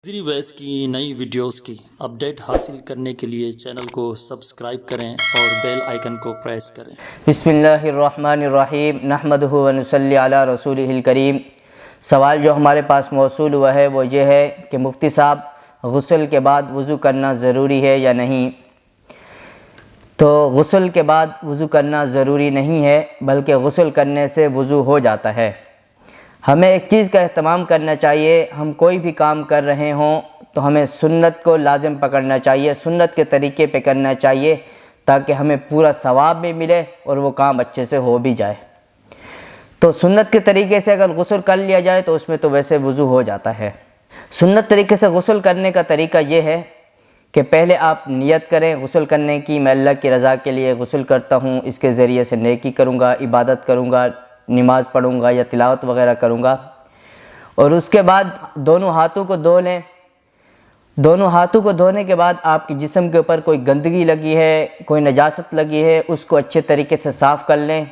زیری ویس کی نئی ویڈیوز کی اپڈیٹ حاصل کرنے کے لیے چینل کو سبسکرائب کریں اور بیل آئیکن کو پریس کریں۔ بسم اللہ الرحمن الرحیم نحمدہ و نصلی علی رسولہ الکریم۔ سوال جو ہمارے پاس موصول ہوا ہے وہ یہ ہے کہ مفتی صاحب غسل کے بعد وضو کرنا ضروری ہے یا نہیں؟ تو غسل کے بعد وضو کرنا ضروری نہیں ہے، بلکہ غسل کرنے سے وضو ہو جاتا ہے۔ ہمیں ایک چیز کا اہتمام کرنا چاہیے، ہم کوئی بھی کام کر رہے ہوں تو ہمیں سنت کو لازم پکڑنا چاہیے، سنت کے طریقے پہ کرنا چاہیے تاکہ ہمیں پورا ثواب بھی ملے اور وہ کام اچھے سے ہو بھی جائے۔ تو سنت کے طریقے سے اگر غسل کر لیا جائے تو اس میں تو ویسے وضو ہو جاتا ہے۔ سنت طریقے سے غسل کرنے کا طریقہ یہ ہے کہ پہلے آپ نیت کریں غسل کرنے کی، میں اللہ کی رضا کے لیے غسل کرتا ہوں، اس کے ذریعے سے نیکی کروں گا، عبادت کروں گا، نماز پڑھوں گا یا تلاوت وغیرہ کروں گا۔ اور اس کے بعد دونوں ہاتھوں کو دھو لیں۔ دونوں ہاتھوں کو دھونے کے بعد آپ کے جسم کے اوپر کوئی گندگی لگی ہے، کوئی نجاست لگی ہے، اس کو اچھے طریقے سے صاف کر لیں،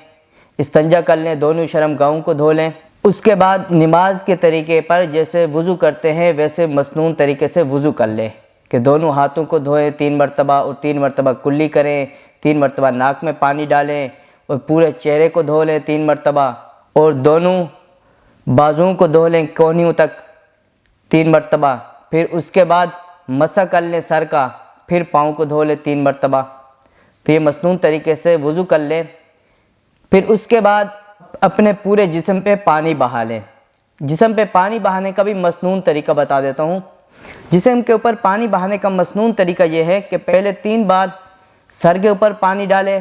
استنجا کر لیں، دونوں شرم گاہوں کو دھو لیں۔ اس کے بعد نماز کے طریقے پر جیسے وضو کرتے ہیں ویسے مسنون طریقے سے وضو کر لیں کہ دونوں ہاتھوں کو دھوئیں 3 مرتبہ اور 3 مرتبہ کلی کریں، 3 مرتبہ ناک میں پانی ڈالیں اور پورے چہرے کو دھو لیں 3 مرتبہ، اور دونوں بازوؤں کو دھو لیں کونیوں تک 3 مرتبہ۔ پھر اس کے بعد مسح کر لیں سر کا، پھر پاؤں کو دھو لیں 3 مرتبہ۔ تو یہ مسنون طریقے سے وضو کر لیں۔ پھر اس کے بعد اپنے پورے جسم پہ پانی بہا لیں۔ جسم پہ پانی بہانے کا بھی مسنون طریقہ بتا دیتا ہوں۔ جسم کے اوپر پانی بہانے کا مسنون طریقہ یہ ہے کہ پہلے 3 بار سر کے اوپر پانی ڈالیں،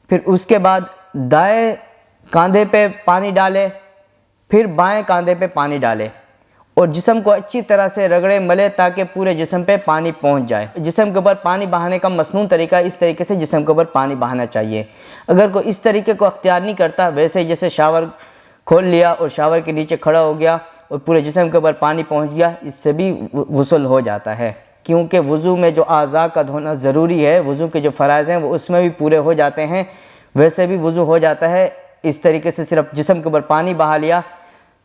پھر اس کے بعد دائیں کاندھے پہ پانی ڈالیں، پھر بائیں کاندھے پہ پانی ڈالیں اور جسم کو اچھی طرح سے رگڑے ملے تاکہ پورے جسم پہ پانی پہنچ جائے۔ جسم کے اوپر پانی بہانے کا مسنون طریقہ اس طریقے سے جسم کے اوپر پانی بہانا چاہیے۔ اگر کوئی اس طریقے کو اختیار نہیں کرتا، ویسے جیسے شاور کھول لیا اور شاور کے نیچے کھڑا ہو گیا اور پورے جسم کے اوپر پانی پہنچ گیا، اس سے بھی غسل ہو جاتا ہے، کیونکہ وضو میں جو اعضاء کا دھونا ضروری ہے، وضو کے جو فرائض ہیں وہ اس میں بھی پورے ہو جاتے ہیں، ویسے بھی وضو ہو جاتا ہے۔ اس طریقے سے صرف جسم کے اوپر پانی بہا لیا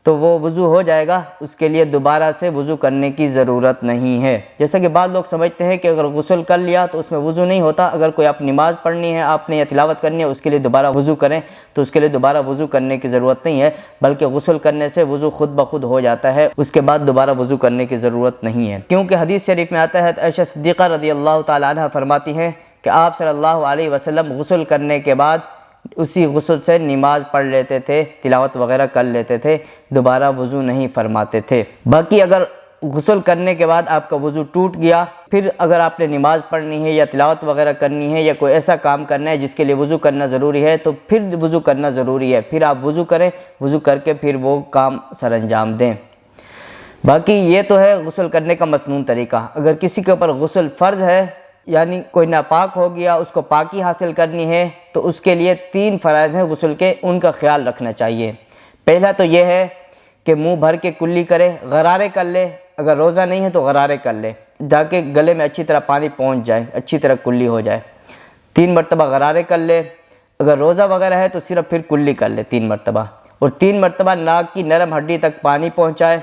تو وہ وضو ہو جائے گا، اس کے لیے دوبارہ سے وضو کرنے کی ضرورت نہیں ہے۔ جیسا کہ بعض لوگ سمجھتے ہیں کہ اگر غسل کر لیا تو اس میں وضو نہیں ہوتا، اگر کوئی آپ نماز پڑھنی ہے آپ نے یا تلاوت کرنی ہے اس کے لیے دوبارہ وضو کریں تو اس کے لیے دوبارہ وضو کرنے کی ضرورت نہیں ہے، بلکہ غسل کرنے سے وضو خود بخود ہو جاتا ہے، اس کے بعد دوبارہ وضو کرنے کی ضرورت نہیں ہے۔ کیونکہ حدیث شریف میں آتا ہے، عائشہ صدیقہ رضی اللہ تعالی عنہ فرماتی ہیں کہ آپ صلی اللہ علیہ وسلم غسل کرنے کے بعد اسی غسل سے نماز پڑھ لیتے تھے، تلاوت وغیرہ کر لیتے تھے، دوبارہ وضو نہیں فرماتے تھے۔ باقی اگر غسل کرنے کے بعد آپ کا وضو ٹوٹ گیا، پھر اگر آپ نے نماز پڑھنی ہے یا تلاوت وغیرہ کرنی ہے یا کوئی ایسا کام کرنا ہے جس کے لیے وضو کرنا ضروری ہے تو پھر وضو کرنا ضروری ہے، پھر آپ وضو کریں، وضو کر کے پھر وہ کام سر انجام دیں۔ باقی یہ تو ہے غسل کرنے کا مسنون طریقہ۔ اگر کسی کے اوپر غسل فرض ہے، یعنی کوئی ناپاک ہو گیا، اس کو پاکی حاصل کرنی ہے، تو اس کے لیے 3 فرائض ہیں غسل کے، ان کا خیال رکھنا چاہیے۔ پہلا تو یہ ہے کہ منہ بھر کے کلی کرے، غرارے کر لے، اگر روزہ نہیں ہے تو غرارے کر لے تاکہ گلے میں اچھی طرح پانی پہنچ جائے، اچھی طرح کلی ہو جائے۔ 3 مرتبہ غرارے کر لے، اگر روزہ وغیرہ ہے تو صرف پھر کلی کر لے 3 مرتبہ، اور 3 مرتبہ ناک کی نرم ہڈی تک پانی پہنچائے،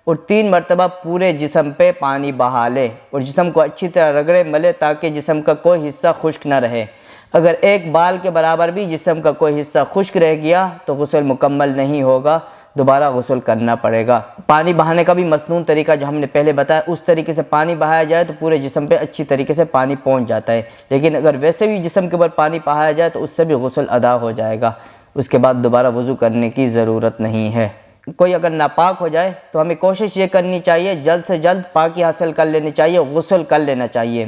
اور 3 مرتبہ پورے جسم پہ پانی بہا لے اور جسم کو اچھی طرح رگڑے ملے تاکہ جسم کا کوئی حصہ خشک نہ رہے۔ اگر ایک بال کے برابر بھی جسم کا کوئی حصہ خشک رہ گیا تو غسل مکمل نہیں ہوگا، دوبارہ غسل کرنا پڑے گا۔ پانی بہانے کا بھی مسنون طریقہ جو ہم نے پہلے بتایا، اس طریقے سے پانی بہایا جائے تو پورے جسم پہ اچھی طریقے سے پانی پہنچ جاتا ہے، لیکن اگر ویسے بھی جسم کے اوپر پانی بہایا جائے تو اس سے بھی غسل ادا ہو جائے گا، اس کے بعد دوبارہ وضو کرنے کی ضرورت نہیں ہے۔ کوئی اگر ناپاک ہو جائے تو ہمیں کوشش یہ کرنی چاہیے جلد سے جلد پاکی حاصل کر لینی چاہیے، غسل کر لینا چاہیے،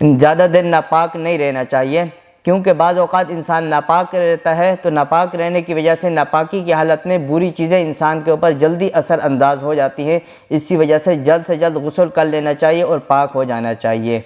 زیادہ دن ناپاک نہیں رہنا چاہیے، کیونکہ بعض اوقات انسان ناپاک رہتا ہے تو ناپاک رہنے کی وجہ سے ناپاکی کی حالت میں بری چیزیں انسان کے اوپر جلدی اثر انداز ہو جاتی ہیں، اسی وجہ سے جلد غسل کر لینا چاہیے اور پاک ہو جانا چاہیے۔